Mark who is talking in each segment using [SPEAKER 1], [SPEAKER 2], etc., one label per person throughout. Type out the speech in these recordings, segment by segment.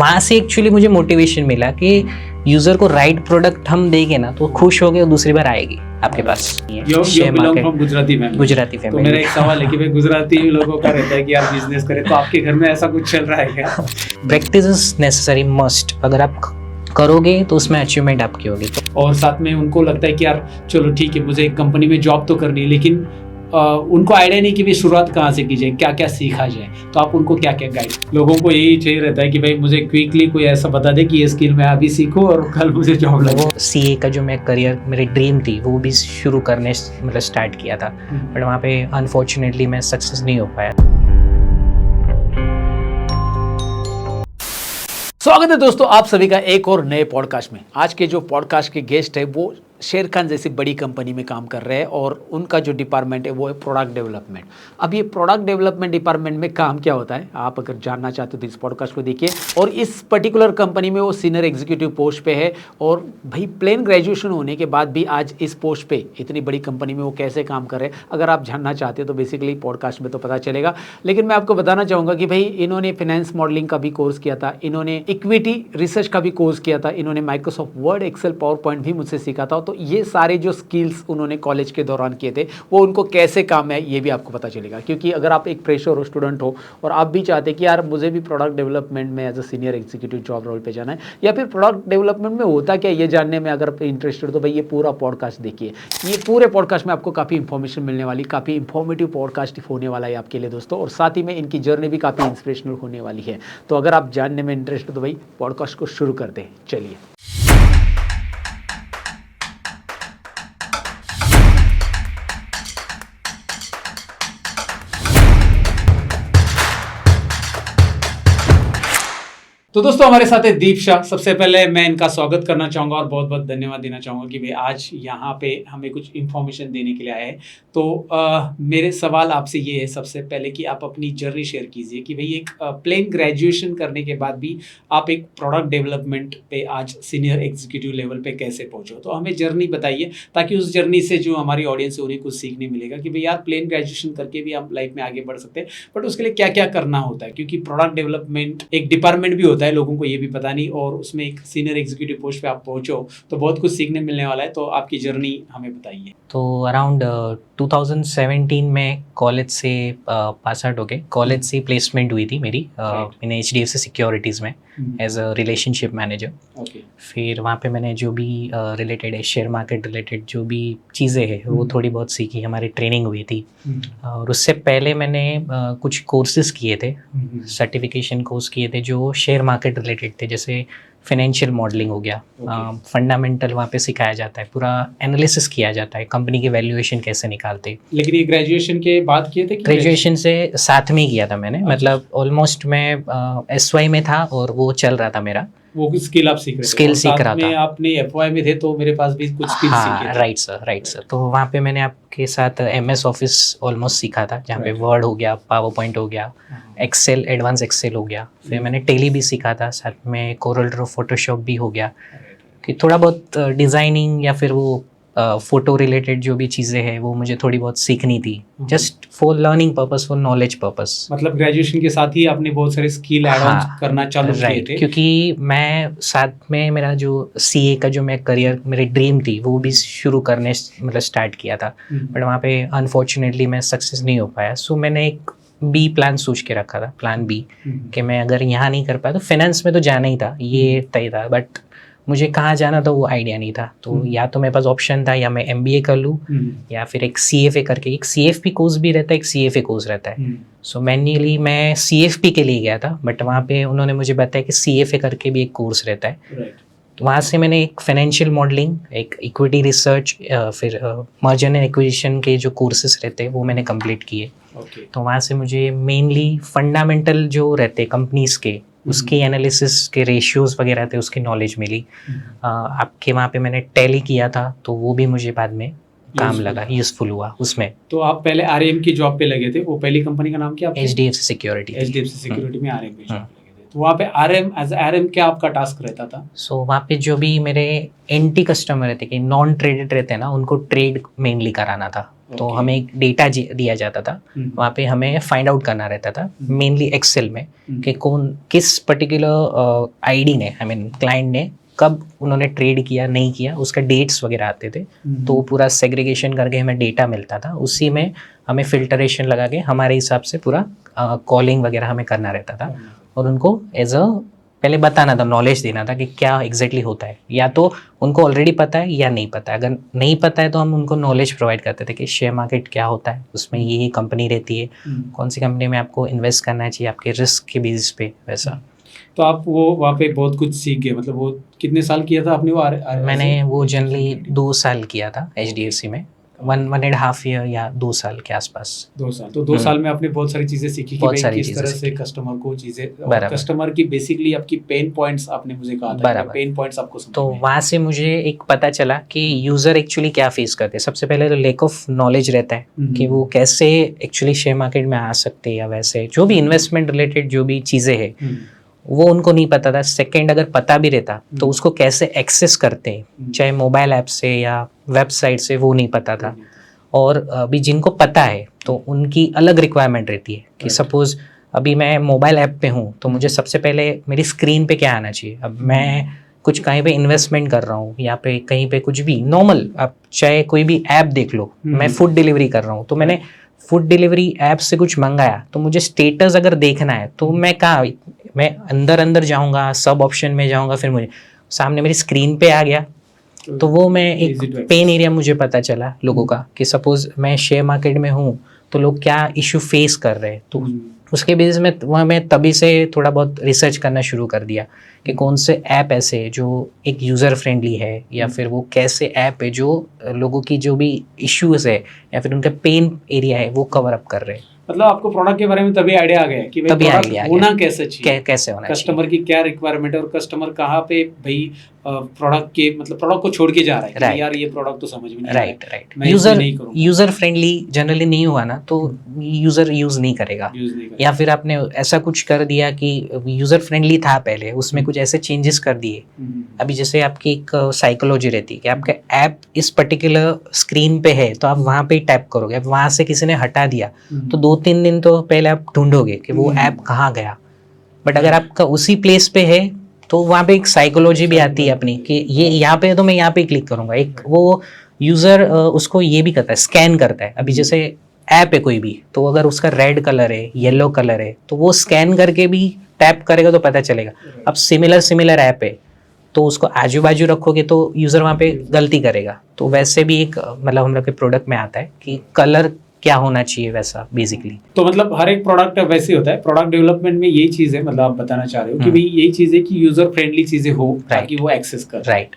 [SPEAKER 1] वहाँ से एक्चुअली मुझे मोटिवेशन मिला कि यूजर को राइट प्रोडक्ट हम देंगे ना तो खुश हो गए और दूसरी बार आएगी आपके पास। गुजराती
[SPEAKER 2] तो मेरा एक सवाल है कि भाई गुजराती लोगों का रहता है कि यार बिजनेस करें, तो आपके घर में ऐसा कुछ चल रहा है क्या?
[SPEAKER 1] Practice is necessary, must. अगर आप करोगे तो उसमें अचीवमेंट आपकी होगी।
[SPEAKER 2] और साथ में उनको लगता है कि यार चलो ठीक है, मुझे एक कंपनी में जॉब तो करनी है, लेकिन उनको आइडिया नहीं कि भाई शुरुआत कहाँ से की जाए, क्या क्या सीखा जाए। तो आप उनको क्या क्या गाइड? लोगों को यही चाहिए रहता है कि भाई मुझे क्विकली कोई ऐसा बता दे कि ये स्किल मैं अभी सीखूं और कल मुझे जॉब लगे।
[SPEAKER 1] वो सीए का जो मैं करियर मेरी ड्रीम थी वो भी शुरू करने मतलब स्टार्ट किया था, बट वहाँ पे अनफॉर्चुनेटली मैं सक्सेस नहीं हो पाया।
[SPEAKER 2] स्वागत है दोस्तों आप सभी का एक और नए पॉडकास्ट में। आज के जो पॉडकास्ट के गेस्ट है वो शेर खान जैसी बड़ी कंपनी में काम कर रहे हैं और उनका जो डिपार्टमेंट है वो है प्रोडक्ट डेवलपमेंट। अब ये प्रोडक्ट डेवलपमेंट डिपार्टमेंट में काम क्या होता है, आप अगर जानना चाहते हो तो इस पॉडकास्ट को देखिए। और इस पर्टिकुलर कंपनी में वो सीनियर एग्जीक्यूटिव पोस्ट पे है और भाई प्लेन ग्रेजुएशन होने के बाद भी आज इस पोस्ट पे इतनी बड़ी कंपनी में वो कैसे काम कर रहे हैं, अगर आप जानना चाहते हो तो बेसिकली पॉडकास्ट में तो पता चलेगा। लेकिन मैं आपको बताना चाहूँगा कि भाई इन्होंने फाइनेंस मॉडलिंग का भी कोर्स किया था, इन्होंने इक्विटी रिसर्च का भी कोर्स किया था, इन्होंने Microsoft Word, Excel, PowerPoint भी मुझसे सीखा था। तो ये सारे जो स्किल्स उन्होंने कॉलेज के दौरान किए थे वो उनको कैसे काम है ये भी आपको पता चलेगा। क्योंकि अगर आप एक फ्रेशर हो, स्टूडेंट हो और आप भी चाहते कि यार मुझे भी प्रोडक्ट डेवलपमेंट में as a senior executive job role पे जाना है, या फिर प्रोडक्ट डेवलपमेंट में होता क्या ये जानने में अगर इंटरेस्टेड हो तो भाई ये पूरा पॉडकास्ट देखिए। ये पूरे पॉडकास्ट में आपको काफ़ी इंफॉर्मेशन मिलने वाली, काफ़ी इंफॉर्मेटिव पॉडकास्ट होने वाला है आपके लिए दोस्तों, और साथ ही में इनकी जर्नी भी काफ़ी इंस्पिरेशनल होने वाली है। तो अगर आप जानने में इंटरेस्ट हो तो भाई पॉडकास्ट को शुरू करते हैं, चलिए। तो दोस्तों हमारे साथ है दीप शाह। सबसे पहले मैं इनका स्वागत करना चाहूँगा और बहुत बहुत धन्यवाद देना चाहूँगा कि भाई आज यहाँ पे हमें कुछ इन्फॉर्मेशन देने के लिए आए हैं। तो मेरे सवाल आपसे ये है सबसे पहले कि आप अपनी जर्नी शेयर कीजिए कि भाई एक प्लेन ग्रेजुएशन करने के बाद भी आप एक प्रोडक्ट डेवलपमेंट पे आज सीनियर एग्जीक्यूटिव लेवल पे कैसे पहुँचो। तो हमें जर्नी बताइए ताकि उस जर्नी से जो हमारी ऑडियंस है उन्हें कुछ सीखने मिलेगा कि भाई यार प्लेन ग्रेजुएशन करके भी आप लाइफ में आगे बढ़ सकते हैं, बट उसके लिए क्या क्या करना होता है। क्योंकि प्रोडक्ट डेवलपमेंट एक डिपार्टमेंट भी होता है, लोगों को ये भी पता नहीं, और उसमें एक सीनियर एग्जीक्यूटिव पोस्ट पे आप पहुंचो तो बहुत कुछ सीखने मिलने वाला है। तो आपकी जर्नी हमें बताइए।
[SPEAKER 1] तो अराउंड 2017 में कॉलेज से पास आउट हो गए। कॉलेज से प्लेसमेंट हुई थी मेरी मैंने HDFC सिक्योरिटीज़ में एज अ रिलेशनशिप मैनेजर। फिर वहाँ पे मैंने जो भी रिलेटेड है शेयर मार्केट रिलेटेड जो भी चीज़ें हैं वो थोड़ी बहुत सीखी, हमारी ट्रेनिंग हुई थी। और उससे पहले मैंने कुछ कोर्सेज किए थे, सर्टिफिकेशन कोर्स किए थे जो शेयर मार्केट रिलेटेड थे, जैसे फाइनेंशियल मॉडलिंग हो गया, फंडामेंटल वहाँ पे सिखाया जाता है, पूरा एनालिसिस किया जाता है, कंपनी के वैल्यूएशन कैसे निकालते।
[SPEAKER 2] लेकिन ये ग्रेजुएशन के बाद किए थे?
[SPEAKER 1] ग्रेजुएशन से साथ में ही किया था मैंने। मतलब ऑलमोस्ट मैं SY में था और वो चल रहा था मेरा,
[SPEAKER 2] वो स्किल आप सीख रहे थे।
[SPEAKER 1] स्किल सीख रहा था।
[SPEAKER 2] आपने FY में थे तो मेरे पास भी कुछ स्किल सीखे थे।
[SPEAKER 1] Right sir. तो वहाँ पे मैंने आपके साथ MS ऑफिस ऑलमोस्ट सीखा था, जहाँ पे वर्ड हो गया, पावर पॉइंट हो गया, एक्सेल, एडवांस एक्सेल हो गया। फिर मैंने टेली भी सीखा था, साथ में कोरल ड्रॉ, फोटोशॉप भी हो गया, कि थोड़ा बहुत डिज़ाइनिंग या फिर वो फोटो रिलेटेड जो भी चीज़ें हैं वो मुझे थोड़ी बहुत सीखनी थी, just for learning purpose, for knowledge purpose.
[SPEAKER 2] मतलब ग्रेजुएशन के साथ ही आपने बहुत सारे स्किल ऐड ऑन करना चालू किए थे।
[SPEAKER 1] क्योंकि मैं साथ में मेरा जो CA का जो मैं करियर मेरी ड्रीम थी वो भी शुरू करने मतलब स्टार्ट किया था, बट वहाँ पे अनफॉर्चुनेटली मैं सक्सेस नहीं हो पाया। सो मैंने एक B प्लान सोच के रखा था, प्लान B, कि मैं अगर यहाँ नहीं कर पाया तो फाइनेंस में तो जाना ही था, ये तय था, बट मुझे कहाँ जाना था वो आइडिया नहीं था। तो या तो मेरे पास ऑप्शन था या मैं MBA कर लूँ या फिर एक CFA करके, एक CFP कोर्स भी रहता है, एक CFA कोर्स रहता है। सो मैन्युअली मैं CFP के लिए गया था, बट वहाँ पे उन्होंने मुझे बताया कि CFA करके भी एक कोर्स रहता है। वहाँ से मैंने एक फाइनेंशियल मॉडलिंग, एक इक्विटी रिसर्च, फिर मर्जर एंड एक्विजिशन के जो कोर्सेज रहते हैं वो मैंने कंप्लीट किए। तो वहाँ से मुझे मेनली फंडामेंटल जो रहते कंपनीज के, उसके एनालिसिस के रेशियोज वगैरह थे, उसकी नॉलेज मिली। आपके वहाँ पे मैंने टैली किया था तो वो भी मुझे बाद में काम लगा, यूजफुल हुआ उसमें।
[SPEAKER 2] तो आप पहले RM की जॉब पे लगे थे, वो पहली कंपनी का नाम क्या?
[SPEAKER 1] HDFC security.
[SPEAKER 2] HDFC सिक्योरिटी में RM की जॉब पे लगे थे। तो वहाँ पे एज RM क्या आपका टास्क रहता था?
[SPEAKER 1] सो वहाँ पे जो भी मेरे एंटी कस्टमर रहते कि नॉन ट्रेडेड रहते हैं ना, उनको ट्रेड मेनली कराना था। तो
[SPEAKER 2] Okay.
[SPEAKER 1] हमें एक डेटा दिया जाता था, वहाँ पे हमें फाइंड आउट करना रहता था मेनली एक्सेल में कि कौन किस पर्टिकुलर आईडी ने आई मीन क्लाइंट ने कब उन्होंने ट्रेड किया नहीं किया, उसका डेट्स वगैरह आते थे। तो वो पूरा सेग्रीगेशन करके हमें डेटा मिलता था, उसी में हमें फिल्टरेशन लगा के हमारे हिसाब से पूरा कॉलिंग वगैरह हमें करना रहता था और उनको एज अ पहले बताना था, नॉलेज देना था कि क्या एग्जैक्टली होता है। या तो उनको ऑलरेडी पता है या नहीं पता है, अगर नहीं पता है तो हम उनको नॉलेज प्रोवाइड करते थे कि शेयर मार्केट क्या होता है, उसमें ये कंपनी रहती है, कौन सी कंपनी में आपको इन्वेस्ट करना चाहिए आपके रिस्क के बेसिस पे, वैसा।
[SPEAKER 3] तो आप वो वहाँ पे बहुत कुछ सीख गए, मतलब वो कितने साल किया था आपने वो
[SPEAKER 1] मैंने वो जनरली 2 साल किया था HDFC में, 1.5 ईयर या 2 साल के आसपास।
[SPEAKER 3] 2 साल, तो 2 साल में आपने बहुत सारी चीजें सीखी कि
[SPEAKER 1] बहुत
[SPEAKER 3] भाई
[SPEAKER 1] सारी
[SPEAKER 3] किस
[SPEAKER 1] चीजें
[SPEAKER 3] तरह से
[SPEAKER 1] सीखी।
[SPEAKER 3] कस्टमर को चीजें,
[SPEAKER 1] बराबर।
[SPEAKER 3] कस्टमर की बेसिकली आपकी पेन पॉइंट्स आपने मुझे कहा था,
[SPEAKER 1] बराबर।
[SPEAKER 3] पेन पॉइंट्स आपको समझ
[SPEAKER 1] तो
[SPEAKER 3] में आए।
[SPEAKER 1] वहाँ से मुझे एक पता चला कि यूज़र एक्चुअली क्या फेस करते हैं। सबसे पहले तो लैक ऑफ नॉलेज रहता है कि वो कैसे एक्चुअली शेयर मार्केट में आ सकते हैं, या वैसे जो भी इन्वेस्टमेंट रिलेटेड जो भी चीज़ें हैं वो उनको नहीं पता था। सेकंड, अगर पता भी रहता तो उसको कैसे एक्सेस करते हैं, चाहे मोबाइल ऐप से या वेबसाइट से, वो नहीं पता था। और अभी जिनको पता है तो उनकी अलग रिक्वायरमेंट रहती है कि सपोज़ अभी मैं मोबाइल ऐप पे हूँ तो मुझे सबसे पहले मेरी स्क्रीन पे क्या आना चाहिए। अब मैं कुछ कहीं पे इन्वेस्टमेंट कर रहा हूँ या पे कहीं पे कुछ भी नॉर्मल, आप चाहे कोई भी ऐप देख लो, मैं फूड डिलीवरी कर रहा हूँ तो मैंने फूड डिलीवरी ऐप से कुछ मंगाया तो मुझे स्टेटस अगर देखना है तो मैं कहाँ, मैं अंदर जाऊँगा, सब ऑप्शन में जाऊँगा, फिर मुझे सामने मेरी स्क्रीन पे आ गया। तो वो मैं एक पेन एरिया मुझे पता चला लोगों का कि सपोज मैं शेयर मार्केट में हूँ तो लोग क्या इशू फेस कर रहे हैं। तो उसके बेसिस में वहाँ मैं तभी से थोड़ा बहुत रिसर्च करना शुरू कर दिया कि कौन से ऐप ऐसे जो एक यूज़र फ्रेंडली है, या फिर वो कैसे ऐप है जो लोगों की जो भी इश्यूज़ है या फिर उनका पेन एरिया है वो कवर अप कर रहे हैं।
[SPEAKER 3] मतलब आपको प्रोडक्ट के बारे में तभी आइडिया आ गया कि भाई
[SPEAKER 1] तभी
[SPEAKER 3] प्रोडक्ट
[SPEAKER 1] idea आ
[SPEAKER 3] होना
[SPEAKER 1] गया।
[SPEAKER 3] कैसे चाहिए,
[SPEAKER 1] कैसे होना चाहिए,
[SPEAKER 3] कस्टमर की क्या रिक्वायरमेंट है और कस्टमर कहाँ पे भाई प्रोडक्ट के मतलब प्रोडक्ट को छोड़ के जा रहा है कि
[SPEAKER 1] Right.
[SPEAKER 3] यार ये प्रोडक्ट तो समझ में नहीं आ रहा है,
[SPEAKER 1] राइट
[SPEAKER 3] मैं इसमें नहीं करूँगा,
[SPEAKER 1] यूज़र फ्रेंडली जनरली नहीं हुआ ना तो यूज़र यूज़ नहीं करेगा।
[SPEAKER 3] यूज नहीं करेगा।
[SPEAKER 1] या फिर आपने ऐसा कुछ कर दिया कि यूज़र फ्रेंडली था पहले, उसमें कुछ ऐसे चेंजेस कर दिए। अभी जैसे आपकी एक साइकोलॉजी रहती है कि आपका ऐप इस पर्टिकुलर स्क्रीन पे है तो आप वहाँ पे टैप करोगे। अब वहाँ से किसी ने हटा दिया तो 2-3 दिन तो पहले आप ढूंढोगे कि वो ऐप कहाँ गया। बट अगर आपका उसी प्लेस पे है तो वहाँ पे एक साइकोलॉजी भी आती है अपनी कि ये यहाँ पे है तो मैं यहाँ पे क्लिक करूँगा। एक वो यूज़र उसको ये भी करता है, स्कैन करता है। अभी जैसे ऐप है कोई भी तो अगर उसका रेड कलर है, येलो कलर है तो वो स्कैन करके भी टैप करेगा तो पता चलेगा। अब सिमिलर ऐप है तो उसको आजू बाजू रखोगे तो यूज़र वहाँ पे गलती करेगा। तो वैसे भी एक मतलब हम लोग के प्रोडक्ट में आता है कि कलर क्या होना चाहिए वैसा बेसिकली।
[SPEAKER 3] तो मतलब हर एक प्रोडक्ट वैसे ही होता है, प्रोडक्ट डेवलपमेंट में यही चीज है, मतलब आप बताना चाह रहे हो कि भाई यही चीज है कि यूजर फ्रेंडली चीजें हो ताकि वो एक्सेस कर।
[SPEAKER 1] राइट।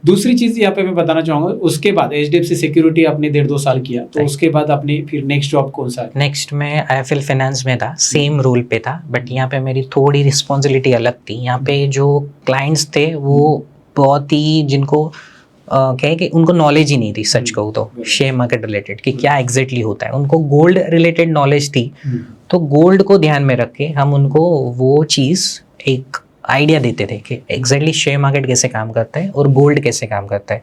[SPEAKER 3] दूसरी चीज यहाँ पे मैं बताना चाहूंगा, उसके बाद HDFC सिक्योरिटी आपने 1.5-2 साल किया, तो उसके बाद आपने फिर नेक्स्ट जॉब कौन सा है?
[SPEAKER 1] नेक्स्ट में IIFL फाइनेंस में था, सेम रोल पे था, बट यहाँ पे मेरी थोड़ी रिस्पॉन्सिबिलिटी अलग थी। यहाँ पे जो क्लाइंट्स थे वो बहुत ही जिनको कहे कि उनको नॉलेज ही नहीं थी, सच कहूँ तो शेयर मार्केट रिलेटेड कि क्या एग्जैक्टली होता है। उनको गोल्ड रिलेटेड नॉलेज थी तो गोल्ड को ध्यान में रख के हम उनको वो चीज़ एक आइडिया देते थे कि एग्जैक्टली शेयर मार्केट कैसे काम करता है और गोल्ड कैसे काम करता है।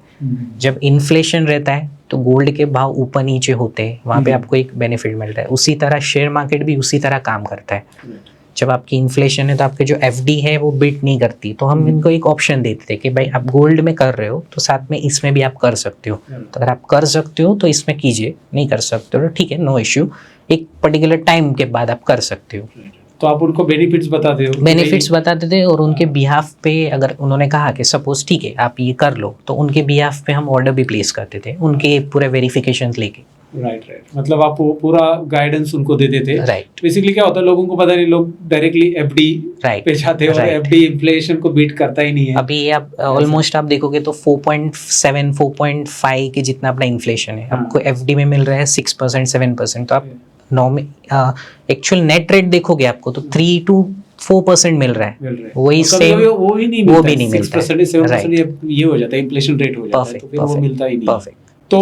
[SPEAKER 1] जब इन्फ्लेशन रहता है तो गोल्ड के भाव ऊपर नीचे होते हैं, वहाँ पे आपको एक बेनिफिट मिलता है। उसी तरह शेयर मार्केट भी उसी तरह काम करता है। जब आपकी इन्फ्लेशन है तो आपके जो FD है वो बीट नहीं करती, तो हम इनको एक ऑप्शन देते थे कि भाई आप गोल्ड में कर रहे हो तो साथ में इसमें भी आप कर सकते हो। तो अगर आप कर सकते हो तो इसमें कीजिए, नहीं कर सकते हो तो ठीक है, नो इश्यू, एक पर्टिकुलर टाइम के बाद आप कर सकते हो।
[SPEAKER 3] तो आप उनको बेनिफिट्स बताते हो?
[SPEAKER 1] बेनिफिट्स बताते थे और उनके बिहाफ पे अगर उन्होंने कहा कि सपोज ठीक है आप ये कर लो तो उनके बिहाफ पे हम ऑर्डर भी प्लेस करते थे उनके पूरे वेरिफिकेशंस लेके।
[SPEAKER 3] राइट। मतलब आप वो पूरा गाइडेंस उनको देते थे।
[SPEAKER 1] राइट।
[SPEAKER 3] बेसिकली क्या होता है, लोगों को पता नहीं, लोग डायरेक्टली FD पे जाते हैं और FD इन्फ्लेशन को बीट करता ही नहीं है।
[SPEAKER 1] अभी आप ऑलमोस्ट आप देखोगे तो 4.7 4.5 के जितना अपना इन्फ्लेशन है, आपको FD में मिल रहा है 6% 7%। तो आप एक्चुअल नेट रेट देखोगे आपको तो 3 to 4% मिल रहा है। वही सेम
[SPEAKER 3] वो भी नहीं मिलता है, 6% 7% ये हो जाता है, इन्फ्लेशन रेट हो जाता है, तो फिर वो मिलता ही नहीं।
[SPEAKER 1] परफेक्ट।
[SPEAKER 3] तो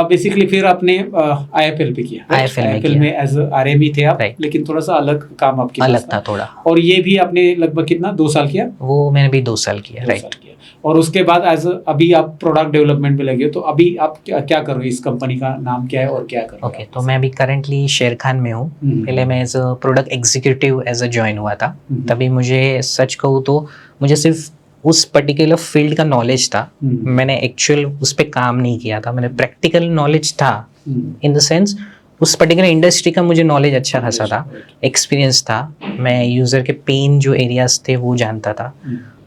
[SPEAKER 3] बेसिकली फिर आपने IFL पे किया,
[SPEAKER 1] IFL में
[SPEAKER 3] IFL में एज RME थे आप,
[SPEAKER 1] Right.
[SPEAKER 3] लेकिन थोड़ा सा अलग काम आपके
[SPEAKER 1] अलग
[SPEAKER 3] पास
[SPEAKER 1] था थोड़ा।
[SPEAKER 3] और ये भी आपने लगभग कितना 2 साल किया?
[SPEAKER 1] वो मैंने भी 2 साल किया,
[SPEAKER 3] 2
[SPEAKER 1] राइट।
[SPEAKER 3] साल किया। और उसके बाद एज अभी आप प्रोडक्ट डेवलपमेंट में लगे हो, तो अभी आप क्या कर रहे हो? इस कंपनी का नाम क्या है और क्या कर रहे हो?
[SPEAKER 1] ओके, तो मैं अभी करंटली शेर खान में हूँ। पहले मैं as a product executive as a join हुआ था। तभी मुझे सच कहूँ तो मुझे सिर्फ उस पर्टिकुलर फील्ड का नॉलेज था, मैंने एक्चुअल उस पर काम नहीं किया था। मैंने प्रैक्टिकल नॉलेज था इन द सेंस उस पर्टिकुलर इंडस्ट्री का मुझे नॉलेज अच्छा खासा था, एक्सपीरियंस था, मैं यूज़र के पेन जो एरियाज थे वो जानता था।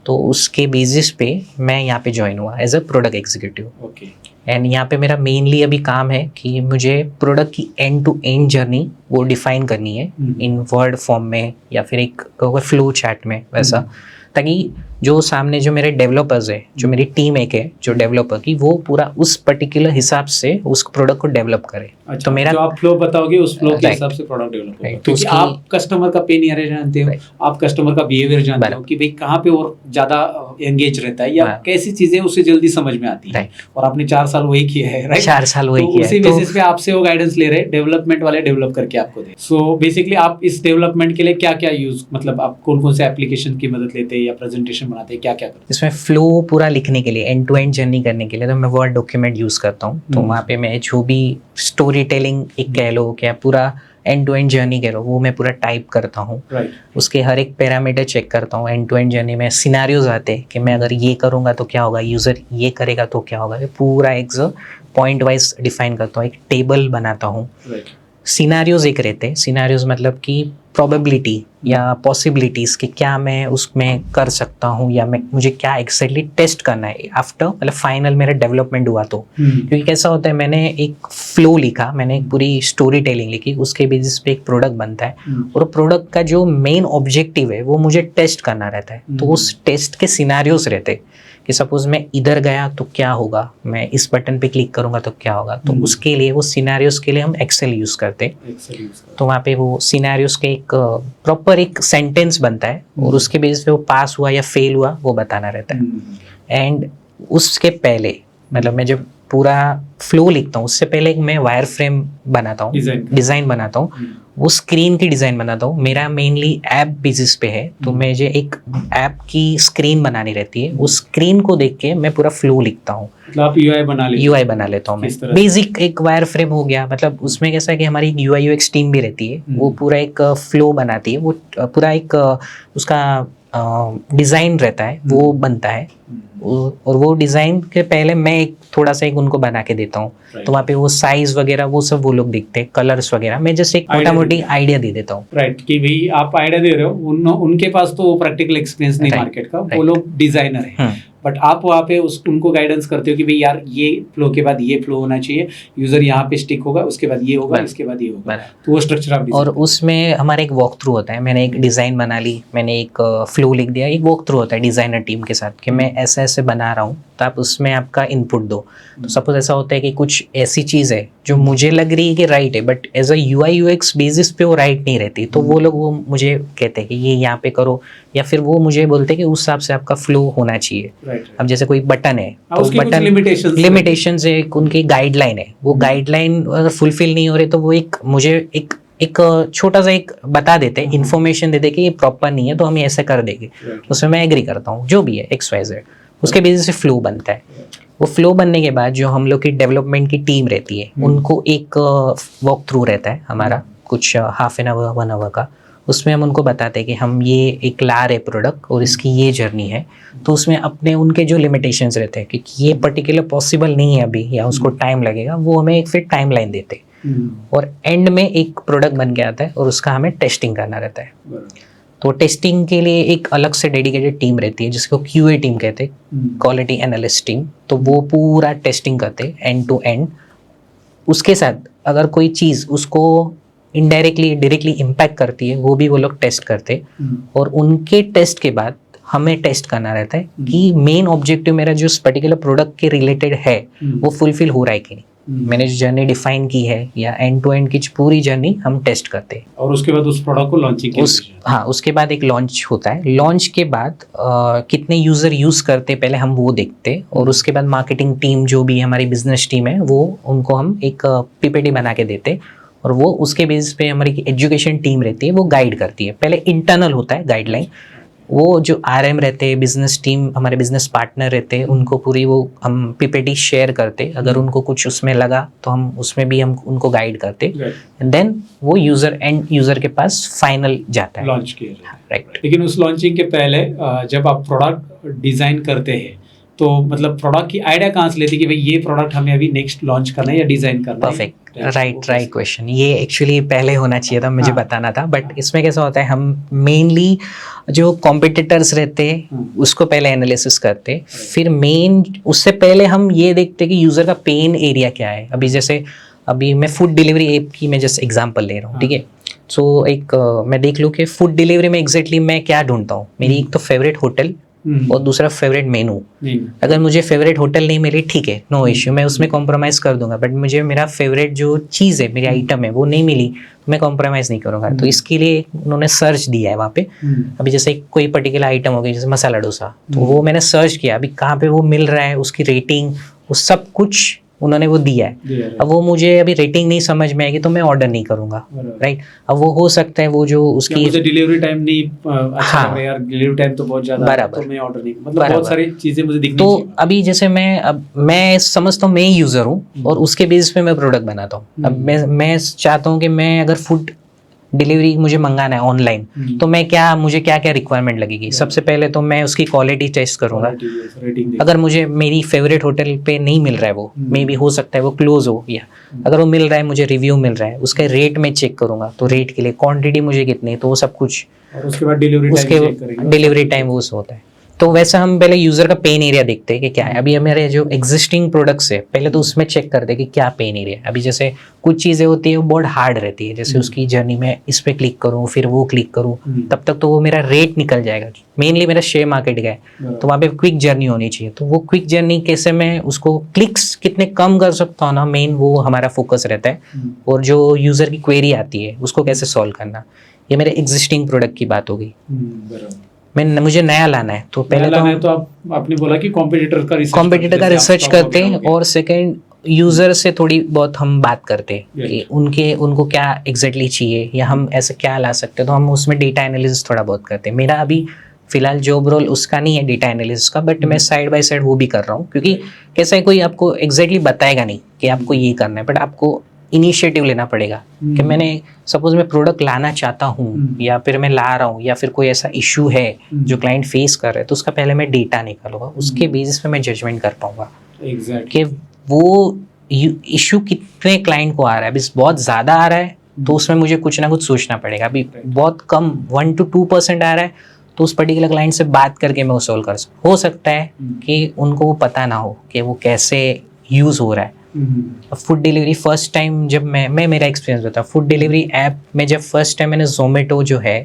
[SPEAKER 1] तो उसके बेसिस पे मैं यहाँ पे ज्वाइन हुआ as a product executive.
[SPEAKER 3] Okay.
[SPEAKER 1] And यहाँ पे मेरा मेनली अभी काम है कि मुझे प्रोडक्ट की एंड टू एंड जर्नी वो डिफाइन करनी है इन वर्ड फॉर्म में या फिर एक फ्लो चैट में वैसा, ताकि जो सामने जो मेरे डेवलपर्स है, जो मेरी टीम एक है जो डेवलपर की, वो पूरा उस पर्टिकुलर हिसाब से उस प्रोडक्ट को डेवलप करे।
[SPEAKER 3] अच्छा,
[SPEAKER 1] तो मेरा
[SPEAKER 3] जो आप फ्लो बताओगे उस फ्लो के
[SPEAKER 1] Right.
[SPEAKER 3] हिसाब से प्रोडक्ट डेवलप होगा,
[SPEAKER 1] Right. तो
[SPEAKER 3] क्योंकि
[SPEAKER 1] उसकी-
[SPEAKER 3] आप कस्टमर का पेन एरिया जानते हो,
[SPEAKER 1] Right.
[SPEAKER 3] आप कस्टमर का बिहेवियर जानते हो
[SPEAKER 1] बराबर।
[SPEAKER 3] कि भाई कहाँ पे और ज्यादा एंगेज रहता है या
[SPEAKER 1] बराबर।
[SPEAKER 3] कैसी चीजें उसे जल्दी समझ में आती है।
[SPEAKER 1] Right.
[SPEAKER 3] और आपने 4 साल वही किया है, राइट?
[SPEAKER 1] 4 साल वही
[SPEAKER 3] तो
[SPEAKER 1] किया
[SPEAKER 3] उसी
[SPEAKER 1] है। तो
[SPEAKER 3] बेसिस पे आपसे वो गाइडेंस ले रहे हैं, डेवलपमेंट वाले डेवलप करके आपको दे। सो बेसिकली आप इस डेवलपमेंट के लिए क्या क्या यूज, मतलब आप कौन कौन से एप्लीकेशन की मदद लेते हैं या प्रेजेंटेशन बनाते हैं, क्या क्या करते
[SPEAKER 1] इसमें फ्लो पूरा लिखने के लिए, एंड टू एंड जर्नी करने के लिए तो मैं वर्ड डॉक्यूमेंट यूज़ करता हूँ। तो वहाँ पे मैं जो भी स्टोरी टेलिंग एक कह लो, क्या पूरा एंड टू एंड जर्नी कह लो, वो मैं पूरा टाइप करता हूँ।
[SPEAKER 3] राइट?
[SPEAKER 1] उसके हर एक पैरामीटर चेक करता हूँ। एंड टू एंड जर्नी में सिनारियोज आते हैं कि मैं अगर ये करूँगा तो क्या होगा, यूज़र ये करेगा तो क्या होगा, ये पूरा एक पॉइंट वाइज डिफाइन करता हूँ, एक टेबल बनाता हूँ।
[SPEAKER 3] राइट।
[SPEAKER 1] सिनारियोज एक रहते हैं, सिनारियोज मतलब कि प्रोबेबिलिटी या पॉसिबिलिटीज़ कि क्या मैं उसमें कर सकता हूँ या मैं मुझे क्या एक्सैक्टली टेस्ट करना है आफ्टर, मतलब फाइनल मेरा डेवलपमेंट हुआ तो। क्योंकि कैसा होता है, मैंने एक फ्लो लिखा, मैंने एक पूरी स्टोरी टेलिंग लिखी, उसके बेसिस पे एक प्रोडक्ट बनता है और प्रोडक्ट का जो मेन ऑब्जेक्टिव है वो मुझे टेस्ट करना रहता है। तो उस टेस्ट के सिनारियोज रहते हैं कि सपोज मैं इधर गया तो क्या होगा, मैं इस बटन पे क्लिक करूंगा तो क्या होगा। तो उसके लिए वो सिनारियोज के लिए हम एक्सेल यूज़ करते हैं।
[SPEAKER 3] एक्सेल यूज करते
[SPEAKER 1] तो वहाँ पे वो सिनेरियोस के एक प्रॉपर एक सेंटेंस बनता है और उसके बेस पे वो पास हुआ या फेल हुआ वो बताना रहता है। एंड उसके पहले, मतलब मैं जब पूरा फ्लो लिखता हूँ उससे पहले मैं वायर फ्रेम बनाता हूँ, डिज़ाइन बनाता हूँ, वो स्क्रीन की डिज़ाइन बनाता हूँ। मेरा मेनली ऐप बेसिस पे है, तो मुझे एक ऐप की स्क्रीन बनानी रहती है, उस स्क्रीन को देख के मैं पूरा फ्लो लिखता हूँ।
[SPEAKER 3] मतलब आप यूआई बना लेते हो?
[SPEAKER 1] यूआई बना लेता हूँ मैं।
[SPEAKER 3] किस तरह से?
[SPEAKER 1] बेसिक एक वायर फ्रेम हो गया, मतलब उसमें कैसा है कि हमारी एक यूआई यूएक्स टीम भी रहती है, वो पूरा एक फ्लो बनाती है, वो पूरा एक उसका डिज़ाइन रहता है, वो बनता है। और वो डिज़ाइन के पहले मैं एक थोड़ा सा एक उनको बना के देता हूँ। तो वहाँ पे वो साइज वगैरह वो सब वो लोग देखते हैं, कलर्स वगैरह, मैं जस्ट एक मोटा मोटी आइडिया दे देता हूँ।
[SPEAKER 3] राइट, कि भाई आप आइडिया दे रहे हो, उनके पास तो प्रैक्टिकल एक्सपीरियंस नहीं
[SPEAKER 1] Right.
[SPEAKER 3] मार्केट का, वो लोग डिजाइनर है, बट आप वहाँ पे उनको गाइडेंस करते हो कि भाई यार ये फ्लो के बाद ये फ्लो होना चाहिए, यूजर यहाँ पे स्टिक होगा, उसके बाद ये होगा, इसके बाद ये होगा। तो वो स्ट्रक्चर आप
[SPEAKER 1] और उसमें हमारा एक वॉक थ्रू होता है। मैंने एक डिज़ाइन बना ली, मैंने एक फ्लो लिख दिया, एक वॉक थ्रू होता है डिज़ाइनर टीम के साथ कि मैं ऐसे ऐसे बना रहा हूँ, तो आप उसमें आपका इनपुट दो। तो सपोज ऐसा होता है कि कुछ ऐसी चीज़ है जो मुझे लग रही है कि राइट है, but as a UI UX basis पे वो राइट नहीं रहती, तो वो लोग वो मुझे कहते हैं कि ये यहाँ पे करो, या फिर वो मुझे बोलते हैं कि उस हिसाब से आपका फ्लो होना चाहिए।
[SPEAKER 3] राइट।
[SPEAKER 1] अब जैसे कोई बटन है तो
[SPEAKER 3] उसकी कुछ
[SPEAKER 1] बटन लिमिटेशंस है, उनकी गाइडलाइन है, वो गाइडलाइन अगर फुलफिल नहीं हो रही तो वो एक मुझे एक छोटा सा एक बता देते हैं, इन्फॉर्मेशन देते कि ये प्रॉपर नहीं है तो हम ये ऐसे कर देंगे। उसमें मैं एग्री करता हूँ, जो भी है XYZ, उसके बेसिस से फ्लो बनता है। वो फ्लो बनने के बाद जो हम लोग की डेवलपमेंट की टीम रहती है, उनको एक वॉक थ्रू रहता है हमारा, कुछ हाफ एन आवर 1 आवर का। उसमें हम उनको बताते हैं कि हम ये एक ला रहे प्रोडक्ट और इसकी ये जर्नी है। तो उसमें अपने उनके जो लिमिटेशंस रहते हैं कि ये पर्टिकुलर पॉसिबल नहीं है अभी, या उसको टाइम लगेगा, वो हमें एक फिर टाइम लाइन देते हैं। और एंड में एक प्रोडक्ट बन के आता है और उसका हमें टेस्टिंग करना रहता है। तो टेस्टिंग के लिए एक अलग से डेडिकेटेड टीम रहती है जिसको QA टीम कहते हैं, क्वालिटी एनालिस्ट टीम। तो वो पूरा टेस्टिंग करते हैं एंड टू एंड। उसके साथ अगर कोई चीज़ उसको इनडायरेक्टली डायरेक्टली इम्पैक्ट करती है, वो भी वो लोग टेस्ट करते। और उनके टेस्ट के बाद हमें टेस्ट करना रहता है कि मेन ऑब्जेक्टिव मेरा जो पर्टिकुलर प्रोडक्ट के रिलेटेड है वो फुलफिल हो रहा है कि नहीं। मैंने जो जर्नी डिफाइन की है या एंड टू एंड की पूरी जर्नी हम टेस्ट करते हैं।
[SPEAKER 3] और उसके बाद उस प्रोडक्ट को लॉन्चिंग के
[SPEAKER 1] हाँ, उसके बाद एक लॉन्च होता है। लॉन्च के बाद कितने यूज़र यूज़ करते पहले हम वो देखते, और उसके बाद मार्केटिंग टीम जो भी हमारी बिजनेस टीम है वो उनको हम एक पीपीटी बना के देते, और वो उसके बेसिस पे हमारी एजुकेशन टीम रहती है वो गाइड करती है। पहले इंटरनल होता है गाइडलाइन, वो जो आरएम रहते हैं, बिजनेस टीम, हमारे बिजनेस पार्टनर रहते हैं, उनको पूरी वो हम पीपीटी शेयर करते। अगर उनको कुछ उसमें लगा तो हम उसमें भी हम उनको गाइड करते, एंड देन वो यूजर के पास फाइनल जाता है,
[SPEAKER 3] लॉन्च किया।
[SPEAKER 1] राइट।
[SPEAKER 3] लेकिन उस लॉन्चिंग के पहले जब आप प्रोडक्ट डिजाइन करते हैं तो मतलब प्रोडक्ट की आइडिया कहाँ से लेते कि भाई ये प्रोडक्ट हमें अभी नेक्स्ट लॉन्च करना है या डिजाइन करना है?
[SPEAKER 1] Perfect, right question. ये एक्चुअली पहले होना चाहिए था, मुझे बताना था, बट इसमें कैसा होता है, हम मेनली जो कॉम्पिटिटर्स रहते हैं उसको पहले एनालिसिस करते, फिर मेन उससे पहले हम ये देखते कि यूज़र का पेन एरिया क्या है। अभी मैं फूड डिलीवरी ऐप की मैं जस्ट एग्जांपल ले रहा हूँ, ठीक है। सो मैं देख लूँ कि फूड डिलीवरी में एग्जैक्टली मैं क्या ढूंढता हूँ। मेरी एक तो फेवरेट होटल और दूसरा फेवरेट मेनू। अगर मुझे फेवरेट होटल नहीं मिली, ठीक है, नो इश्यू, मैं उसमें कॉम्प्रोमाइज़ कर दूंगा, बट मुझे मेरा फेवरेट जो चीज़ है, मेरी आइटम है, वो नहीं मिली, मैं कॉम्प्रोमाइज़ नहीं करूँगा। तो इसके लिए उन्होंने सर्च दिया है वहाँ पे। अभी जैसे कोई पर्टिकुलर आइटम हो गई, जैसे मसाला डोसा, तो वो मैंने सर्च किया, अभी कहाँ पे वो मिल रहा है, उसकी रेटिंग, वो सब कुछ उन्होंने वो दिया है। अब वो मुझे अभी रेटिंग नहीं समझ में आएगी तो मैं ऑर्डर नहीं करूंगा, राइट। अब वो हो सकता है वो जो उसकी
[SPEAKER 3] मुझे डिलीवरी टाइम नहीं अच्छा लग रहा है यार, डिलीवरी टाइम तो बहुत ज्यादा है, तो मैं ऑर्डर नहीं, मतलब बहुत सारी चीजें मुझे दिखनी
[SPEAKER 1] तो
[SPEAKER 3] चाहिए।
[SPEAKER 1] अभी जैसे मैं समझता हूँ मैं यूजर हूँ और उसके बेसिस पे मैं प्रोडक्ट बनाता हूँ। अब मैं चाहता हूँ कि मैं अगर फूड डिलीवरी मुझे मंगाना है ऑनलाइन, तो मुझे क्या क्या रिक्वायरमेंट लगेगी। सबसे पहले तो मैं उसकी क्वालिटी टेस्ट करूंगा। अगर मुझे मेरी फेवरेट होटल पे नहीं मिल रहा है, वो मे बी हो सकता है वो क्लोज हो, या अगर वो मिल रहा है, मुझे रिव्यू मिल रहा है, उसका रेट मैं चेक करूंगा, तो रेट के लिए क्वांटिटी मुझे कितनी, तो वो सब कुछ,
[SPEAKER 3] और उसके बाद
[SPEAKER 1] डिलीवरी टाइम वो होता है। तो वैसा हम पहले यूजर का पेन एरिया देखते हैं कि क्या है। अभी हमारे जो एग्जिस्टिंग प्रोडक्ट्स है, पहले तो उसमें चेक करते हैं कि क्या पेन एरिया है। अभी जैसे कुछ चीज़ें होती है वो बहुत हार्ड रहती है, जैसे उसकी जर्नी में इस पे क्लिक करूँ फिर वो क्लिक करूँ, तब तक तो वो मेरा रेट निकल जाएगा। मेनली मेरा शेयर मार्केट का है, तो वहाँ पे क्विक जर्नी होनी चाहिए। तो वो क्विक जर्नी कैसे मैं उसको क्लिक्स कितने कम कर सकता हूँ ना, मेन वो हमारा फोकस रहता है। और जो यूज़र की क्वेरी आती है उसको कैसे सॉल्व करना, ये मेरे एग्जिस्टिंग प्रोडक्ट की बात होगी। मुझे नया लाना है, तो पहले
[SPEAKER 3] तो आपने बोला कि कॉम्पिटिटर का
[SPEAKER 1] रिसर्च करते हैं, और सेकंड यूजर से थोड़ी बहुत हम बात करते हैं कि उनको क्या एग्जैक्टली चाहिए या हम ऐसे क्या ला सकते हैं। तो हम उसमें डेटा एनालिसिस थोड़ा बहुत करते हैं। मेरा अभी फिलहाल जॉब रोल उसका नहीं है डेटा एनालिसिस का, बट मैं साइड बाय साइड वो भी कर रहा हूँ, क्योंकि कैसा है कोई आपको एग्जैक्टली बताएगा नहीं कि आपको ये करना है, बट आपको इनिशिएटिव लेना पड़ेगा कि मैंने सपोज मैं प्रोडक्ट लाना चाहता हूँ या फिर मैं ला रहा हूँ, या फिर कोई ऐसा इशू है जो क्लाइंट फेस कर रहे हैं, तो उसका पहले मैं डेटा निकालूंगा, उसके बेसिस पे मैं जजमेंट कर पाऊंगा कि वो इशू कितने क्लाइंट को आ रहा है। अभी बहुत ज़्यादा आ रहा है तो उसमें मुझे कुछ ना कुछ सोचना पड़ेगा। अभी बहुत कम 1 to 2% आ रहा है, तो उस पर्टिकुलर क्लाइंट से बात करके मैं वो सॉल्व कर सकूँ। हो सकता है कि उनको वो पता ना हो कि वो कैसे यूज़ हो रहा है। फूड डिलीवरी फर्स्ट टाइम जब मैं मेरा एक्सपीरियंस बताऊँ, फूड डिलीवरी ऐप में जब फर्स्ट टाइम मैंने जोमेटो जो है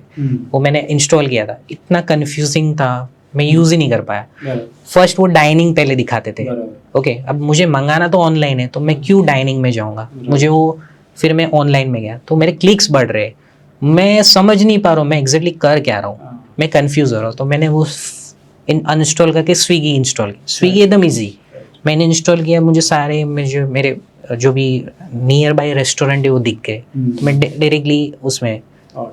[SPEAKER 1] वो मैंने इंस्टॉल किया था, इतना कंफ्यूजिंग था, मैं यूज़ ही नहीं कर पाया। फर्स्ट वो डाइनिंग पहले दिखाते थे, ओके, अब मुझे मंगाना तो ऑनलाइन है, तो मैं क्यों डाइनिंग में जाऊँगा, मुझे वो, फिर मैं ऑनलाइन में गया तो मेरे क्लिक्स बढ़ रहे, मैं समझ नहीं पा रहा हूँ मैं एग्जैक्टली कर क्या रहा हूँ, मैं कन्फ्यूज़ हो रहा हूँ। तो मैंने वो अनइंस्टॉल करके स्विगी इंस्टॉल किया। स्विगी एकदम ईजी, मैंने इंस्टॉल किया, मुझे सारे मेरे जो भी नियर बाई रेस्टोरेंट है वो दिख गए, तो मैं डायरेक्टली उसमें,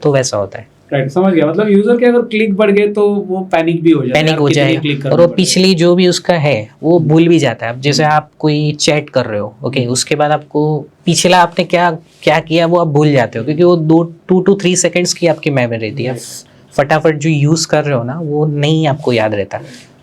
[SPEAKER 1] तो वैसा होता है।
[SPEAKER 3] राइट, समझ गया। मतलब यूजर के अगर क्लिक बढ़ गए तो वो पैनिक भी हो
[SPEAKER 1] जाएगा, और वो पिछली जो भी उसका है वो भूल भी जाता है। अब जैसे आप कोई चैट कर रहे हो, ओके, उसके बाद आपको पिछला आपने क्या क्या किया वो आप भूल जाते हो, क्योंकि वो 2 to 3 सेकेंड्स की आपकी मेमोरी रहती है। फटाफट जो यूज़ कर रहे हो ना वो नहीं आपको याद रहता।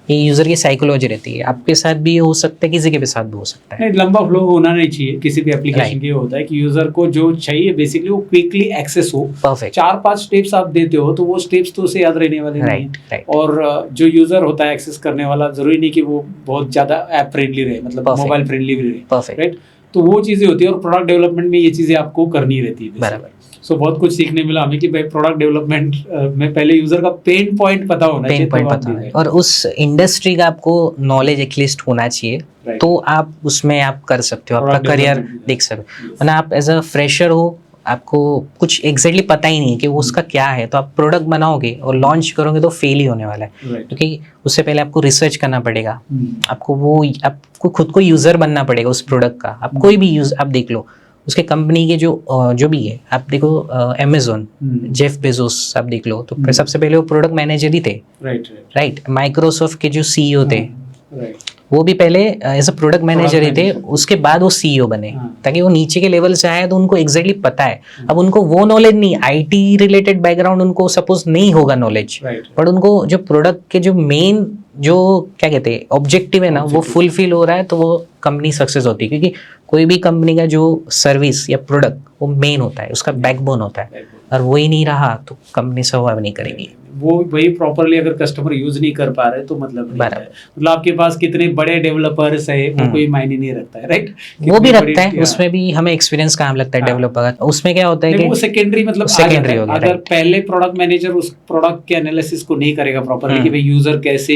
[SPEAKER 1] ये यूजर की साइकोलॉजी रहती है, आपके साथ भी हो सकता है, किसी के भी साथ भी हो सकता है।
[SPEAKER 3] लंबा फ्लो होना नहीं चाहिए किसी भी एप्लीकेशन के। होता है कि यूजर को जो चाहिए बेसिकली वो क्विकली एक्सेस हो।
[SPEAKER 1] परफेक्ट।
[SPEAKER 3] 4-5 स्टेप्स आप देते हो तो वो स्टेप्स तो उसे याद रहने वाले नहीं है। और जो यूजर होता है एक्सेस करने वाला, जरूरी नहीं कि वो बहुत ज्यादा ऐप फ्रेंडली रहे, मतलब मोबाइल फ्रेंडली भी रहे।
[SPEAKER 1] परफेक्ट,
[SPEAKER 3] राइट, तो वो चीजें होती है, और प्रोडक्ट डेवलपमेंट में ये चीजें आपको करनी रहती है।
[SPEAKER 1] बराबर।
[SPEAKER 3] सो बहुत कुछ सीखने मिला हमें कि भाई प्रोडक्ट डेवलपमेंट में पहले यूजर का पेन पॉइंट पता होना चाहिए,
[SPEAKER 1] पेन पॉइंट
[SPEAKER 3] तो आप
[SPEAKER 1] पता है
[SPEAKER 3] design-
[SPEAKER 1] और उस इंडस्ट्री का आपको नॉलेज एटलीस्ट होना चाहिए,
[SPEAKER 3] Right.
[SPEAKER 1] तो आप उसमें आप कर सकते हो, आपका
[SPEAKER 3] Product
[SPEAKER 1] करियर
[SPEAKER 3] development,
[SPEAKER 1] देख सकते हो।
[SPEAKER 3] yes.
[SPEAKER 1] वरना आप एज अ फ्रेशर हो, आपको कुछ एग्जैक्टली पता ही नहीं है कि वो उसका क्या है, तो आप प्रोडक्ट बनाओगे और लॉन्च करोगे तो फेल ही होने वाला है,
[SPEAKER 3] Right.
[SPEAKER 1] क्योंकि उससे पहले आपको रिसर्च करना पड़ेगा,
[SPEAKER 3] हम्म,
[SPEAKER 1] आपको खुद को यूज़र बनना पड़ेगा उस प्रोडक्ट का। आप कोई भी यूज आप देख लो, उसके कंपनी के जो भी है, आप देखो अमेजोन,
[SPEAKER 3] हम्म,
[SPEAKER 1] जेफ बेजोस आप देख लो, तो सबसे पहले वो प्रोडक्ट मैनेजर ही थे,
[SPEAKER 3] right, right.
[SPEAKER 1] राइट। माइक्रोसॉफ्ट के जो सीईओ थे,
[SPEAKER 3] Right.
[SPEAKER 1] वो भी पहले एज अ प्रोडक्ट मैनेजर ही थे,
[SPEAKER 3] manager.
[SPEAKER 1] उसके बाद वो सीईओ बने,
[SPEAKER 3] हाँ.
[SPEAKER 1] ताकि वो नीचे के लेवल से आए तो उनको एग्जैक्टली पता है। अब उनको वो नॉलेज नहीं, आईटी रिलेटेड बैकग्राउंड उनको सपोज नहीं होगा नॉलेज,
[SPEAKER 3] Right.
[SPEAKER 1] बट उनको जो प्रोडक्ट के जो मेन जो क्या कहते हैं ऑब्जेक्टिव है ना, वो फुलफिल हो रहा है, तो वो कंपनी सक्सेस होती है। क्योंकि कोई भी कंपनी का जो सर्विस या प्रोडक्ट वो मेन होता है, उसका बैकबोन होता है,
[SPEAKER 3] Backbone.
[SPEAKER 1] और वही नहीं रहा तो कंपनी सर्वाइव नहीं करेगी।
[SPEAKER 3] वो वही प्रॉपरली अगर कस्टमर यूज नहीं कर पा रहे तो मतलब नहीं
[SPEAKER 1] बराबर।
[SPEAKER 3] है। मतलब आपके पास कितने बड़े डेवलपर्स है वो कोई मायने नहीं रखता है, राइट?
[SPEAKER 1] वो भी रखता है, उसमें भी हमें एक्सपीरियंस काम लगता है
[SPEAKER 3] हाँ।
[SPEAKER 1] डेवलपर का। उसमें क्या होता है
[SPEAKER 3] नहीं,
[SPEAKER 1] कि
[SPEAKER 3] वो सेकेंडरी मतलब आ
[SPEAKER 1] secondary
[SPEAKER 3] जाता है।
[SPEAKER 1] हो गया,
[SPEAKER 3] अगर
[SPEAKER 1] right.
[SPEAKER 3] पहले प्रोडक्ट मैनेजर उस प्रोडक्ट के एनालिसिस को नहीं करेगा प्रॉपरली कि भाई यूजर कैसे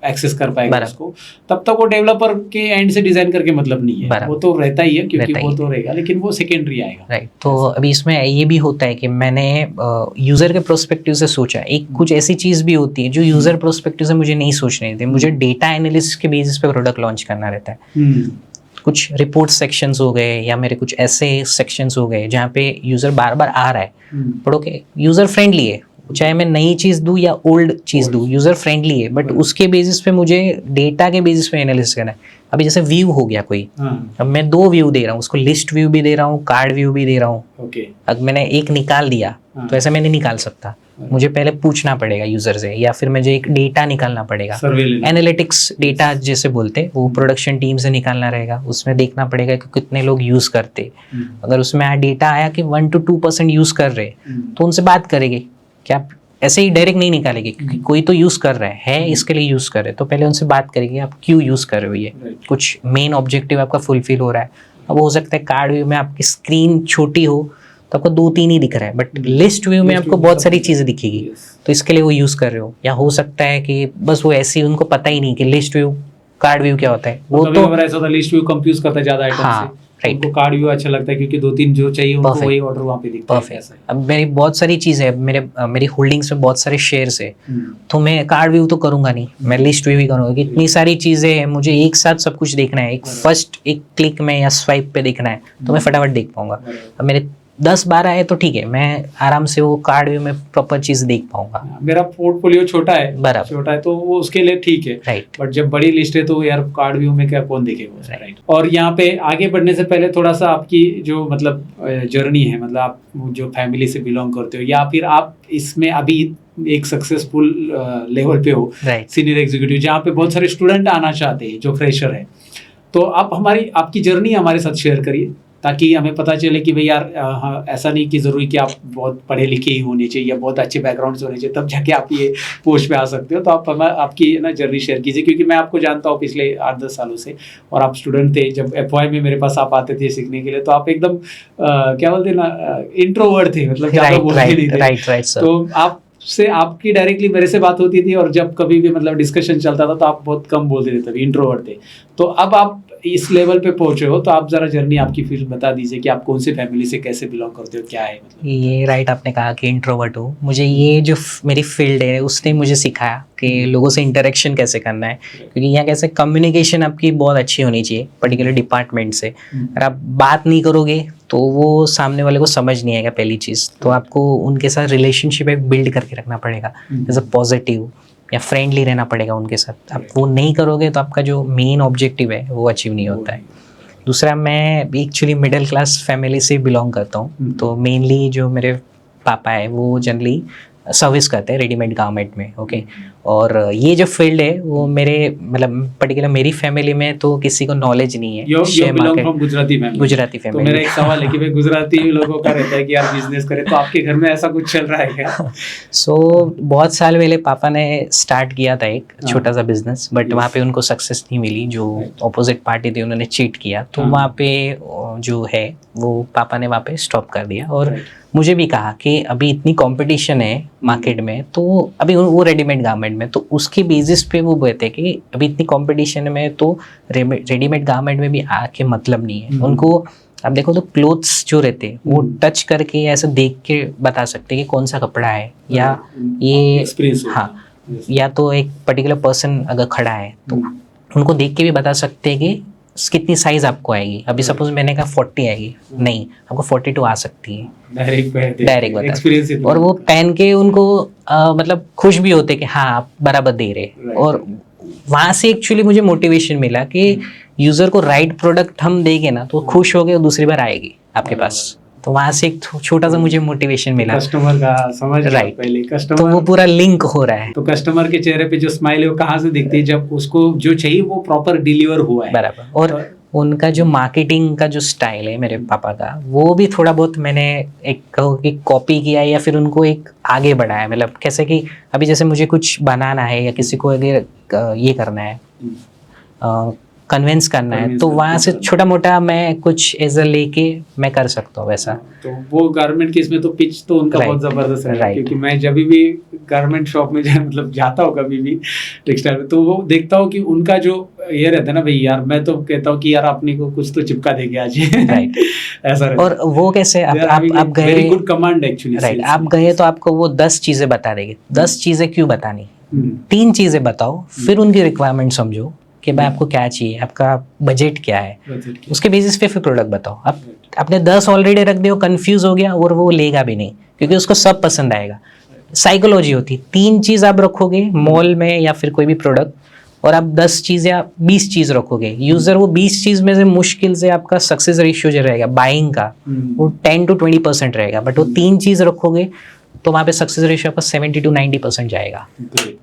[SPEAKER 3] एक्सेस कर पाएगा
[SPEAKER 1] बराबर।
[SPEAKER 3] उसको, तब तक वो डेवलपर के एंड से डिजाइन करके मतलब नहीं है।
[SPEAKER 1] बराबर।
[SPEAKER 3] वो तो रहता ही है, क्योंकि
[SPEAKER 1] रहता
[SPEAKER 3] वो
[SPEAKER 1] ही
[SPEAKER 3] तो रहेगा, लेकिन वो सेकेंडरी आएगा।
[SPEAKER 1] राइट। तो अभी इसमें ये भी होता है कि मैंने यूज़र के प्रोस्पेक्टिव से सोचा, एक कुछ ऐसी चीज़ भी होती है जो यूज़र प्रोस्पेक्टिव से मुझे नहीं सोचनी थी। मुझे डेटा एनालिसिस के बेसिस पे प्रोडक्ट लॉन्च करना रहता है।
[SPEAKER 3] हम्म,
[SPEAKER 1] कुछ रिपोर्ट सेक्शंस हो गए या मेरे कुछ ऐसे सेक्शंस हो गए जहाँ पे यूज़र बार बार आ रहा है, बट ओके यूज़र फ्रेंडली है, चाहे मैं नई चीज़ दूँ या ओल्ड चीज़ दूँ, यूज़र फ्रेंडली है, बट उसके बेसिस पे मुझे डेटा के बेसिस पे एनालिसिस करना है। अभी जैसे व्यू हो गया कोई,
[SPEAKER 3] हाँ,
[SPEAKER 1] अब मैं 2 व्यू दे रहा हूँ उसको, लिस्ट व्यू भी दे रहा हूँ, कार्ड व्यू भी दे रहा हूँ।
[SPEAKER 3] ओके,
[SPEAKER 1] अब मैंने एक निकाल दिया
[SPEAKER 3] हाँ।
[SPEAKER 1] तो ऐसे मैं नहीं निकाल सकता, मुझे पहले पूछना पड़ेगा यूज़र से, या फिर मुझे एक डेटा निकालना पड़ेगा,
[SPEAKER 3] सर्वे लेना।
[SPEAKER 1] एनालिटिक्स डेटा जैसे बोलते हैं, वो प्रोडक्शन टीम से निकालना रहेगा। उसमें देखना पड़ेगा कि कितने लोग यूज़ करते। अगर उसमें डेटा आया कि 1 to 2% यूज़ कर रहे, तो उनसे बात करेंगे कि आप ऐसे ही डायरेक्ट नहीं निकालेंगे, क्योंकि कोई तो यूज़ कर रहा है इसके लिए यूज़ कर रहे, तो पहले उनसे बात करेंगे आप क्यों यूज़ कर रहे हो, ये
[SPEAKER 3] Right.
[SPEAKER 1] कुछ मेन ऑब्जेक्टिव आपका फुलफिल हो रहा है। अब हो सकता है कार्ड व्यू में आपकी स्क्रीन छोटी हो तो आपको 2-3 ही दिख रहा है, बट लिस्ट व्यू में
[SPEAKER 3] List
[SPEAKER 1] आपको
[SPEAKER 3] view
[SPEAKER 1] बहुत
[SPEAKER 3] सब
[SPEAKER 1] सारी
[SPEAKER 3] दिख
[SPEAKER 1] चीज़ें दिखेगी,
[SPEAKER 3] Yes.
[SPEAKER 1] तो इसके लिए वो यूज़ कर रहे हो। या हो सकता है कि बस वो ऐसी उनको पता ही नहीं कि लिस्ट व्यू कार्ड व्यू क्या होता है, वो
[SPEAKER 3] कभी
[SPEAKER 1] तो
[SPEAKER 3] कभार ऐसा होता है लिस्ट व्यू कंफ्यूज करता है ज्यादा आइटम
[SPEAKER 1] हाँ,
[SPEAKER 3] से,
[SPEAKER 1] right.
[SPEAKER 3] उनको कार्ड व्यू अच्छा लगता है क्योंकि 2-3 जो चाहिए उनको
[SPEAKER 1] Perfect.
[SPEAKER 3] वही ऑर्डर वहाँ पे दिखता है।
[SPEAKER 1] परफेक्ट।
[SPEAKER 3] ऐसा है।
[SPEAKER 1] अब मेरी बहुत सारी चीज़ें हैं, मेरी होल्डिंग्स में बहुत सारे शेयर्स है,
[SPEAKER 3] हम्म,
[SPEAKER 1] तो मैं कार्ड व्यू तो करूंगा नहीं, मैं लिस्ट व्यू भी करूंगा। इतनी सारी चीज़ें हैं, मुझे एक साथ सब कुछ देखना है, एक फर्स्ट एक क्लिक में या स्वाइप पे देखना है, तो मैं फटाफट देख पाऊंगा।
[SPEAKER 3] बराबर।
[SPEAKER 1] अब मेरे 10-12 है तो ठीक है, मैं आराम से वो कार्ड व्यू में प्रॉपर चीज़ देख पाऊंगा।
[SPEAKER 3] मेरा पोर्टफोलियो छोटा है,
[SPEAKER 1] बराबर।
[SPEAKER 3] छोटा है तो वो उसके लिए ठीक है,
[SPEAKER 1] राइट।
[SPEAKER 3] बट जब बड़ी लिस्ट है तो यार कार्ड व्यू में क्या कौन देखेगा,
[SPEAKER 1] Right.
[SPEAKER 3] राइट। और यहाँ पे आगे बढ़ने से पहले थोड़ा सा आपकी जो मतलब जर्नी है, मतलब आप जो फैमिली से बिलोंग करते हो या फिर आप इसमें अभी एक सक्सेसफुल लेवल पे हो,
[SPEAKER 1] राइट।
[SPEAKER 3] सीनियर एग्जीक्यूटिव, जहाँ पे बहुत सारे स्टूडेंट आना चाहते हैं जो फ्रेशर है, तो आप आपकी जर्नी हमारे साथ शेयर करिए ताकि हमें पता चले कि भाई यार हाँ, ऐसा नहीं कि ज़रूरी कि आप बहुत पढ़े लिखे ही होने चाहिए या बहुत अच्छे बैकग्राउंड से होने चाहिए तब जाके आप ये पोस्ट पे आ सकते हो। तो आप आपकी ना जर्नी शेयर कीजिए, क्योंकि मैं आपको जानता हूँ पिछले 8-10 सालों से, और आप स्टूडेंट थे जब FY में मेरे पास आप आते थे सीखने के लिए, तो आप एकदम क्या बोलते हैं ना, इंट्रोवर्ट थे, मतलब ज़्यादा बोलते नहीं थे।
[SPEAKER 1] Right sir.
[SPEAKER 3] तो आप से आपकी डायरेक्टली मेरे से बात होती थी, और जब कभी भी मतलब डिस्कशन चलता था तो आप बहुत कम बोलते थे, तभी इंट्रोवर्ट थे। तो अब आप इस लेवल पे पहुंचे हो, तो आप जरा जर्नी आपकी फील्ड बता दीजिए कि आप कौन सी फैमिली से कैसे बिलोंग करते हो, क्या है मतलब।
[SPEAKER 1] ये राइट आपने कहा कि इंट्रोवर्ट हूँ। मुझे ये जो मेरी फील्ड है उसने मुझे सिखाया कि लोगों से इंटरेक्शन कैसे करना है, क्योंकि यहाँ कैसे कम्युनिकेशन आपकी बहुत अच्छी होनी चाहिए पर्टिकुलर डिपार्टमेंट से। अगर आप बात नहीं करोगे तो वो सामने वाले को समझ नहीं आएगा पहली चीज़, तो आपको उनके साथ रिलेशनशिप एक बिल्ड करके रखना पड़ेगा एज अ पॉजिटिव, या फ्रेंडली रहना पड़ेगा उनके साथ। आप वो नहीं करोगे तो आपका जो मेन ऑब्जेक्टिव है वो अचीव नहीं होता है। दूसरा, मैं एक्चुअली मिडिल क्लास फैमिली से बिलोंग करता हूँ, तो मेनली जो मेरे पापा है वो जनरली सर्विस करते हैं रेडीमेड गारमेंट में, ओके। और ये जो फील्ड है वो मेरे मतलब पर्टिकुलर मेरी फैमिली में तो किसी को नॉलेज नहीं है
[SPEAKER 3] You
[SPEAKER 1] share
[SPEAKER 3] belong
[SPEAKER 1] market.
[SPEAKER 3] from Gujarati family.
[SPEAKER 1] Gujarati
[SPEAKER 3] तो मेरा
[SPEAKER 1] फैमिली।
[SPEAKER 3] एक सवाल है कि भाई गुजराती लोगों का रहता है कि यार बिजनेस करे, तो आपके घर में ऐसा कुछ चल रहा है क्या?
[SPEAKER 1] सो बहुत साल पहले पापा ने स्टार्ट किया था एक
[SPEAKER 3] हाँ।
[SPEAKER 1] छोटा सा बिजनेस, बट
[SPEAKER 3] Yes.
[SPEAKER 1] वहाँ पे उनको सक्सेस नहीं मिली। जो
[SPEAKER 3] Right.
[SPEAKER 1] ऑपोजिट पार्टी थी उन्होंने चीट किया, तो
[SPEAKER 3] हाँ।
[SPEAKER 1] वहाँ पे जो है वो पापा ने वहाँ पे स्टॉप कर दिया। और
[SPEAKER 3] Right.
[SPEAKER 1] मुझे भी कहा कि अभी इतनी कंपटीशन है मार्केट में, तो अभी वो रेडीमेड गारमेंट में, तो उसके बेसिस पे वो कहते हैं कि अभी इतनी कंपटीशन में तो रेडीमेड गारमेंट में भी आके मतलब नहीं है उनको। अब देखो तो क्लोथ्स जो रहते हैं वो टच करके ऐसे देख के बता सकते हैं कि कौन सा कपड़ा है, या ये
[SPEAKER 3] एक्सपीरियंस।
[SPEAKER 1] हाँ, या तो एक पर्टिकुलर पर्सन अगर खड़ा है तो उनको देख के भी बता सकते हैं कि कितनी साइज आपको आएगी। अभी सपोज मैंने कहा 40 आएगी, नहीं आपको 42 आ सकती है, डायरेक्ट बता।
[SPEAKER 3] एक्सपीरियंस।
[SPEAKER 1] और वो पहन के उनको मतलब खुश भी होते कि हाँ आप बराबर दे रहे।
[SPEAKER 3] Right.
[SPEAKER 1] और वहाँ से एक्चुअली मुझे मोटिवेशन मिला कि यूजर को राइट प्रोडक्ट हम देंगे ना तो खुश हो गए, दूसरी बार आएगी आपके पास। तो वहाँ से एक छोटा सा मुझे मोटिवेशन मिला।
[SPEAKER 3] कस्टमर का समझ रहा
[SPEAKER 1] Right.
[SPEAKER 3] पहले
[SPEAKER 1] तो
[SPEAKER 3] कस्टमर,
[SPEAKER 1] वो पूरा लिंक हो रहा है
[SPEAKER 3] तो कस्टमर के चेहरे पे जो स्माइल है वो कहाँ से दिखती है? जब उसको जो चाहिए वो प्रॉपर डिलीवर हुआ है।
[SPEAKER 1] बराबर। और उनका जो मार्केटिंग का जो स्टाइल है मेरे पापा का, वो भी थोड़ा बहुत मैंने एक कहो कि कॉपी किया है या फिर उनको एक आगे बढ़ाया। मतलब कैसे कि अभी जैसे मुझे कुछ बनाना है या किसी को अगर ये करना है, कन्विंस करना है, तो वहाँ से छोटा मोटा मैं कुछ एज लेके मैं कर सकता हूँ वैसा।
[SPEAKER 3] तो वो गारमेंट केस में तो पिच तो उनका
[SPEAKER 1] Right.
[SPEAKER 3] बहुत जबरदस्त है।
[SPEAKER 1] Right.
[SPEAKER 3] क्योंकि मैं जब भी गारमेंट शॉप में मतलब जाता हूँ कभी भी टेक्सटाइल में, तो वो देखता हूँ कि उनका जो ये रहता है ना भाई, यार मैं तो कहता हूँ कि यार अपने को कुछ तो चिपका देंगे आज।
[SPEAKER 1] Right.
[SPEAKER 3] ऐसा रहता
[SPEAKER 1] और वो कैसे आप गए,
[SPEAKER 3] very good command actually.
[SPEAKER 1] Right, आप गए तो आपको वो 10 चीजें बता देंगे। 10 चीजें क्यों बतानी, 3 चीजें बताओ, फिर उनकी रिक्वायरमेंट समझो कि भाई आपको क्या चाहिए, आपका बजट क्या है, उसके बेसिस पे फिर प्रोडक्ट बताओ। अब आपने 10 ऑलरेडी रख दिए, कंफ्यूज हो गया और वो लेगा भी नहीं क्योंकि उसको सब पसंद आएगा। साइकोलॉजी होती, 3 चीज आप रखोगे मॉल में या फिर कोई भी प्रोडक्ट, और आप 10 चीज या 20 चीज रखोगे, यूजर वो 20 चीज में से मुश्किल से आपका सक्सेस रेशियो जो रहेगा बाइंग का वो 10 to 20% रहेगा। बट वो 3 चीज रखोगे तो वहाँ पे सक्सेस रेशियो आपका 70 to 90% जाएगा।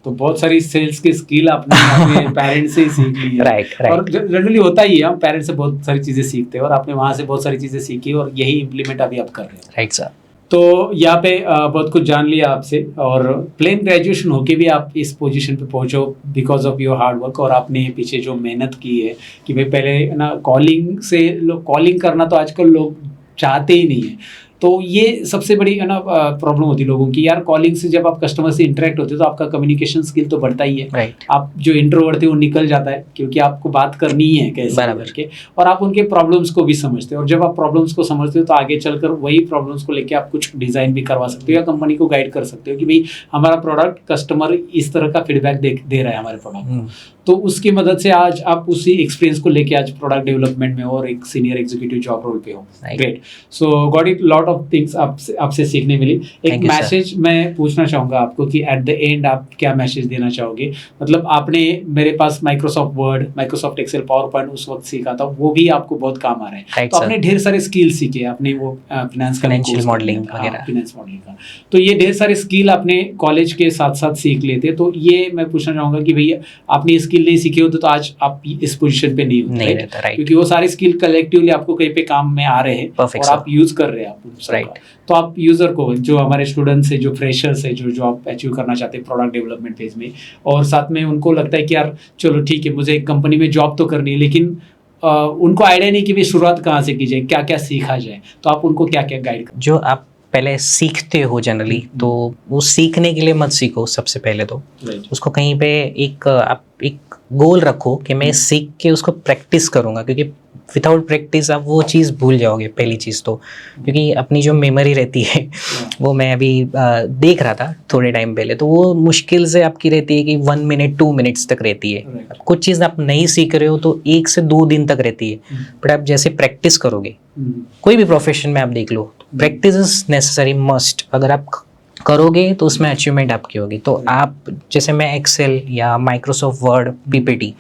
[SPEAKER 3] तो बहुत सारी सेल्स की स्किल आपने अपने पेरेंट्स से ही सीख ली है।
[SPEAKER 1] राइट।
[SPEAKER 3] और जनरली होता ही है, हम पेरेंट्स से बहुत सारी चीजें सीखते हैं और आपने वहां से बहुत सारी चीजें सीखी और यही इम्प्लीमेंट अभी आप कर रहे हो।
[SPEAKER 1] Right sir.
[SPEAKER 3] तो यहाँ पे बहुत कुछ जान लिया आपसे, और प्लेन ग्रेजुएशन होके भी आप इस पोजीशन पे पहुंचो because of your hard work, और आपने पीछे जो मेहनत की है कि भाई पहले ना कॉलिंग से कॉलिंग करना तो आजकल लोग चाहते ही नहीं है। तो ये सबसे बड़ी है ना प्रॉब्लम होती है लोगों की, यार कॉलिंग से जब आप कस्टमर से इंटरेक्ट होते हो तो आपका कम्युनिकेशन स्किल तो बढ़ता ही है।
[SPEAKER 1] राइट।
[SPEAKER 3] आप जो इंट्रोवर्ट थे वो निकल जाता है क्योंकि आपको बात करनी है कैसे
[SPEAKER 1] बराबर
[SPEAKER 3] करके, और आप उनके प्रॉब्लम्स को भी समझते हो, और जब आप प्रॉब्लम्स को समझते हो तो आगे चलकर वही प्रॉब्लम्स को लेके आप कुछ डिजाइन भी करवा सकते हो या कंपनी को गाइड कर सकते हो कि भाई हमारा प्रोडक्ट कस्टमर इस तरह का फीडबैक दे रहा है हमारे प्रोडक्ट। तो उसकी मदद से आज आप उसी एक्सपीरियंस को लेके आज प्रोडक्ट डेवलपमेंट में और एक सीनियर एग्जीक्यूटिव जॉब रोल पे हो। Great. So got it lot of things आपसे सीखने मिली। एक
[SPEAKER 1] Thank you, sir.
[SPEAKER 3] मैसेज मैं पूछना चाहूंगा आपको कि एट द एंड आप क्या मैसेज देना चाहोगे? मतलब आपने मेरे पास Microsoft Word, Microsoft Excel, PowerPoint उस वक्त सीखा था, वो भी आपको बहुत काम आ रहे हैं।
[SPEAKER 1] Right,
[SPEAKER 3] तो
[SPEAKER 1] sir.
[SPEAKER 3] आपने ढेर सारे स्किल सीखे, आपने वो
[SPEAKER 1] Financial modeling वगैरह।
[SPEAKER 3] फाइनेंस मॉडलिंग का, तो ये ढेर सारे स्किल आपने कॉलेज के साथ साथ सीख लेते। तो ये मैं पूछना चाहूंगा कि भैया आपने स्किल नहीं सीखे होते तो आज आप इस पोजीशन पे नहीं होते,
[SPEAKER 1] नहीं
[SPEAKER 3] right?
[SPEAKER 1] रहता। राइट।
[SPEAKER 3] क्योंकि वो सारे स्किल कलेक्टिवली आपको कहीं पे काम में आ रहे हैं
[SPEAKER 1] Perfect,
[SPEAKER 3] और
[SPEAKER 1] sir.
[SPEAKER 3] आप यूज कर रहे हैं आप सबका।
[SPEAKER 1] Right.
[SPEAKER 3] तो आप यूजर को, जो हमारे स्टूडेंट्स है, जो फ्रेशर्स है, जो आप अचीव करना चाहते हैं प्रोडक्ट डेवलपमेंट फेज में, और साथ में उनको लगता है कि यार चलो ठीक है मुझे एक कंपनी में जॉब तो करनी है, लेकिन उनको आइडिया नहीं कि भी शुरुआत कहाँ से की जाए, क्या क्या सीखा जाए, तो आप उनको क्या क्या गाइड कर?
[SPEAKER 1] जो आप पहले सीखते हो जनरली, तो वो सीखने के लिए मत सीखो सबसे पहले तो। उसको कहीं पे आप एक गोल रखो कि मैं सीख के उसको प्रैक्टिस करूँगा, क्योंकि विदाउट प्रैक्टिस आप वो चीज़ भूल जाओगे पहली चीज़ तो। क्योंकि अपनी जो मेमोरी रहती है वो मैं अभी देख रहा था थोड़े टाइम पहले, तो वो मुश्किल से आपकी रहती है कि 1 मिनट 2 मिनट्स तक रहती है।
[SPEAKER 3] Right.
[SPEAKER 1] कुछ चीज़ आप नहीं सीख रहे हो तो 1 से 2 दिन तक रहती है। बट आप जैसे प्रैक्टिस करोगे, कोई भी प्रोफेशन में आप देख लो, प्रैक्टिस इज नेसेसरी, मस्ट। अगर आप करोगे तो उसमें अचीवमेंट आपकी होगी। तो आप जैसे मैं एक्सेल या माइक्रोसॉफ्ट वर्ड, पीपीटी,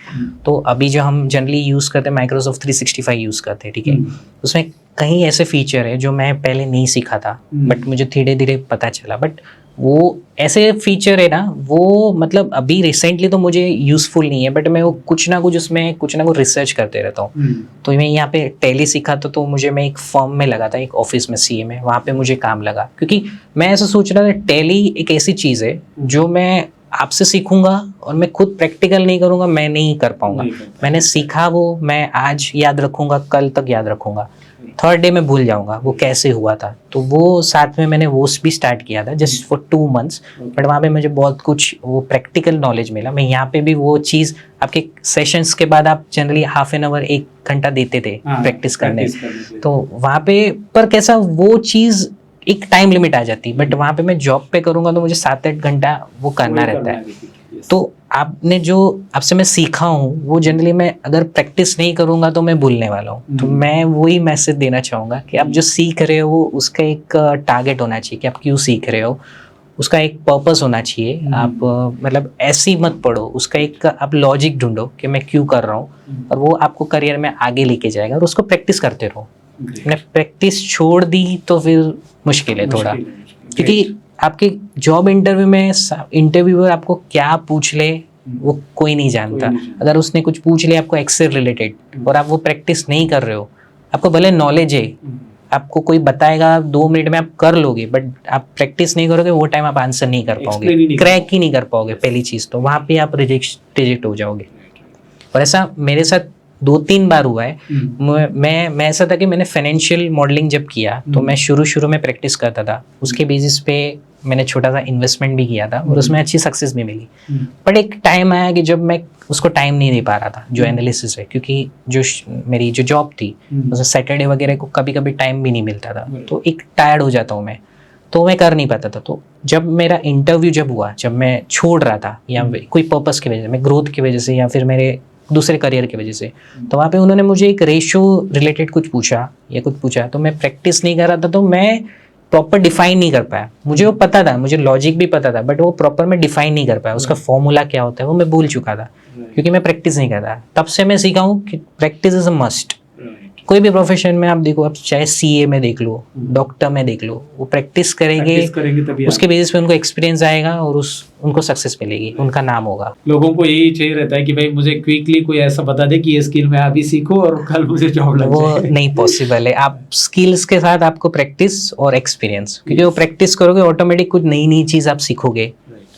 [SPEAKER 1] तो अभी जो हम जनरली यूज़ करते हैं माइक्रोसॉफ्ट 365 यूज़ करते हैं, ठीक है। उसमें कहीं ऐसे फीचर है जो मैं पहले नहीं सीखा था, बट मुझे धीरे धीरे पता चला। बट वो ऐसे फीचर है ना, वो मतलब अभी रिसेंटली तो मुझे यूज़फुल नहीं है, बट मैं वो कुछ ना कुछ उसमें कुछ ना कुछ रिसर्च करते रहता हूँ। तो मैं यहाँ पे टैली सीखा तो मुझे मैं एक फर्म में लगा था, एक ऑफिस में, सीए में, वहाँ पे मुझे काम लगा, क्योंकि मैं ऐसा सोच रहा था टैली एक ऐसी चीज़ है जो मैं आपसे सीखूंगा और मैं खुद प्रैक्टिकल नहीं करूंगा, मैं नहीं कर पाऊंगा। मैंने सीखा वो मैं आज याद रखूंगा, कल तक याद रखूंगा, थर्ड डे में भूल जाऊंगा वो कैसे हुआ था। तो वो साथ में मैंने वो भी स्टार्ट किया था जस्ट फॉर 2 months, बट वहाँ पे मुझे बहुत कुछ वो प्रैक्टिकल नॉलेज मिला। मैं यहाँ पे भी वो चीज़, आपके सेशंस के बाद आप जनरली हाफ एन आवर 1 घंटा देते थे प्रैक्टिस करने, तो वहाँ पे पर कैसा वो चीज़ एक टाइम लिमिट आ जाती, बट वहाँ पे मैं जॉब पे करूँगा तो मुझे 7-8 घंटा वो करना रहता है। तो आपने जो आपसे मैं सीखा हूँ वो जनरली मैं अगर प्रैक्टिस नहीं करूँगा तो मैं भूलने वाला हूँ। तो मैं वही मैसेज देना चाहूँगा कि आप जो सीख रहे हो उसका एक टारगेट होना चाहिए कि आप क्यों सीख रहे हो, उसका एक पर्पस होना चाहिए। आप मतलब ऐसी मत पढ़ो, उसका एक आप लॉजिक ढूंढो कि मैं क्यों कर रहा हूँ, और वो आपको करियर में आगे लेके जाएगा, और उसको प्रैक्टिस करते रहो। मैंने प्रैक्टिस छोड़ दी तो फिर मुश्किल है थोड़ा, क्योंकि आपके जॉब इंटरव्यू में इंटरव्यूअर आपको क्या पूछ ले वो कोई नहीं जानता। अगर उसने कुछ पूछ लिया आपको एक्सेल रिलेटेड और आप वो प्रैक्टिस नहीं कर रहे हो, आपको भले नॉलेज है, आपको कोई बताएगा 2 मिनट में आप कर लोगे, बट आप प्रैक्टिस नहीं करोगे वो टाइम आप आंसर नहीं कर पाओगे, क्रैक ही नहीं कर पाओगे पहली चीज़, तो वहाँ पे आप रिजेक्ट हो जाओगे। और ऐसा मेरे साथ 2-3 बार हुआ है। मैं ऐसा था कि मैंने फाइनेंशियल मॉडलिंग जब किया तो मैं शुरू में प्रैक्टिस करता था, उसके बेसिस पे मैंने छोटा सा इन्वेस्टमेंट भी किया था और उसमें अच्छी सक्सेस भी मिली। बट एक टाइम आया कि जब मैं उसको टाइम नहीं दे पा रहा था जो एनालिसिस है, क्योंकि जो मेरी जो जॉब थी उसमें सैटरडे वगैरह को कभी कभी टाइम भी नहीं मिलता था, तो एक टायर्ड हो जाता हूँ मैं, तो मैं कर नहीं पाता था। तो जब मेरा इंटरव्यू जब हुआ, जब मैं छोड़ रहा था या कोई पर्पस की वजह से, मैं ग्रोथ की वजह से या फिर मेरे दूसरे करियर की वजह से, तो वहाँ पे उन्होंने मुझे एक रेशो रिलेटेड कुछ पूछा, तो मैं प्रैक्टिस नहीं कर रहा था, तो मैं प्रॉपर डिफाइन नहीं कर पाया। मुझे वो पता था, मुझे लॉजिक भी पता था, बट वो प्रॉपर मैं डिफाइन नहीं कर पाया, उसका फॉर्मूला क्या होता है वो मैं भूल चुका था, क्योंकि मैं प्रैक्टिस नहीं करता। तब से मैं सीखा हूँ कि प्रैक्टिस इज अ मस्ट। कोई भी प्रोफेशन में आप देखो, आप चाहे सीए में देख लो, डॉक्टर में देख लो, वो प्रैक्टिस करेंगे उसके बेसिस पे उनको एक्सपीरियंस आएगा और उनको सक्सेस मिलेगी, उनका नाम होगा।
[SPEAKER 3] लोगों को यही चाहिए रहता है कि भाई मुझे क्विकली कोई ऐसा बता दे कि ये स्किल मैं अभी सीखूं और कल मुझे जॉब लग जाए।
[SPEAKER 1] वो नहीं पॉसिबल है। आप स्किल्स के साथ आपको प्रैक्टिस और एक्सपीरियंस, क्योंकि वो प्रैक्टिस करोगे ऑटोमेटिक कुछ नई चीज़ आप सीखोगे,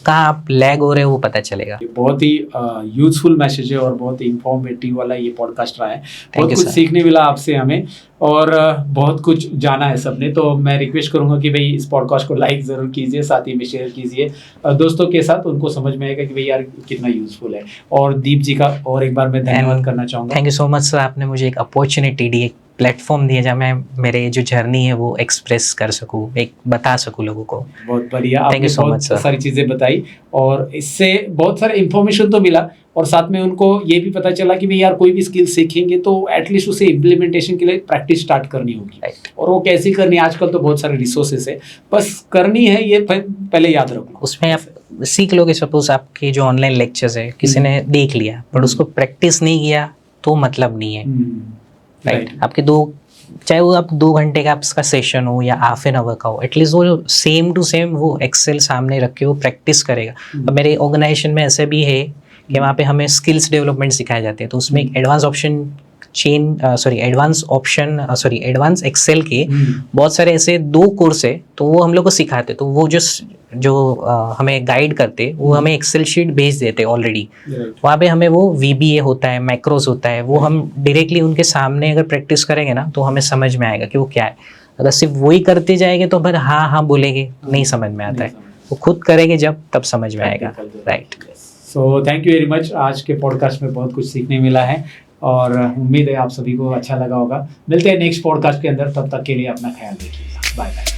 [SPEAKER 1] कहाँ आप लैग हो रहे हो वो पता चलेगा।
[SPEAKER 3] बहुत ही यूजफुल मैसेज है और बहुत ही इंफॉर्मेटिव वाला ये पॉडकास्ट रहा है। बहुत कुछ
[SPEAKER 1] sir.
[SPEAKER 3] सीखने मिला आपसे हमें, और बहुत कुछ जाना है सबने। तो मैं रिक्वेस्ट करूंगा कि भाई इस पॉडकास्ट को लाइक ज़रूर कीजिए, साथ ही में शेयर कीजिए दोस्तों के साथ, उनको समझ में आएगा कि भाई यार कितना यूजफुल है। और दीप जी का और एक बार मैं धन्यवाद करना चाहूँगा।
[SPEAKER 1] Thank you so much sir, आपने मुझे एक अपॉर्चुनिटी दी, एक प्लेटफॉर्म दिया जहाँ मैं मेरे जो जर्नी है वो एक्सप्रेस कर सकूँ, एक बता सकूँ लोगों को।
[SPEAKER 3] बहुत बढ़िया,
[SPEAKER 1] Thank
[SPEAKER 3] आपने
[SPEAKER 1] you so
[SPEAKER 3] बहुत
[SPEAKER 1] much, sir.
[SPEAKER 3] सारी चीज़ें बताई और इससे बहुत सारे इन्फॉर्मेशन तो मिला, और साथ में उनको ये भी पता चला कि भाई यार कोई भी स्किल सीखेंगे तो एटलीस्ट उसे इम्प्लीमेंटेशन के लिए प्रैक्टिस स्टार्ट करनी होगी।
[SPEAKER 1] Right.
[SPEAKER 3] और वो कैसी करनी है, आजकल तो बहुत सारे रिसोर्सेस है, बस करनी है, ये पहले याद रखो।
[SPEAKER 1] उसमें आप सीख लोगे। सपोज आपके जो ऑनलाइन लेक्चर्स है किसी ने देख लिया बट उसको प्रैक्टिस नहीं किया तो मतलब नहीं है। राइट, आपके चाहे वो आप 2 घंटे का आपका सेशन हो या हाफ एन आवर का हो, एटलीस्ट वो सेम टू सेम वो एक्सेल सामने रख के वो प्रैक्टिस करेगा। और मेरे ऑर्गेनाइजेशन में ऐसे भी है कि वहाँ पे हमें स्किल्स डेवलपमेंट सिखाए जाते हैं, तो उसमें एक एडवांस एक्सेल के बहुत सारे ऐसे 2 कोर्स है, तो वो हम लोग को सिखाते, तो वो जो हमें गाइड करते वो हमें एक्सेल शीट भेज देते ऑलरेडी। वहाँ पे हमें वो VBA होता है, मैक्रोस होता है, वो हम डायरेक्टली उनके सामने अगर प्रैक्टिस करेंगे ना तो हमें समझ में आएगा कि वो क्या है। अगर सिर्फ वही करते जाएंगे तो फिर हाँ बोलेंगे, नहीं समझ में आता है। वो खुद करेंगे जब तब समझ में आएगा। Right,
[SPEAKER 3] so thank you very much. आज के पॉडकास्ट में बहुत कुछ सीखने मिला है और उम्मीद है आप सभी को अच्छा लगा होगा। मिलते हैं नेक्स्ट पॉडकास्ट के अंदर, तब तक के लिए अपना ख्याल रखिएगा। Bye bye.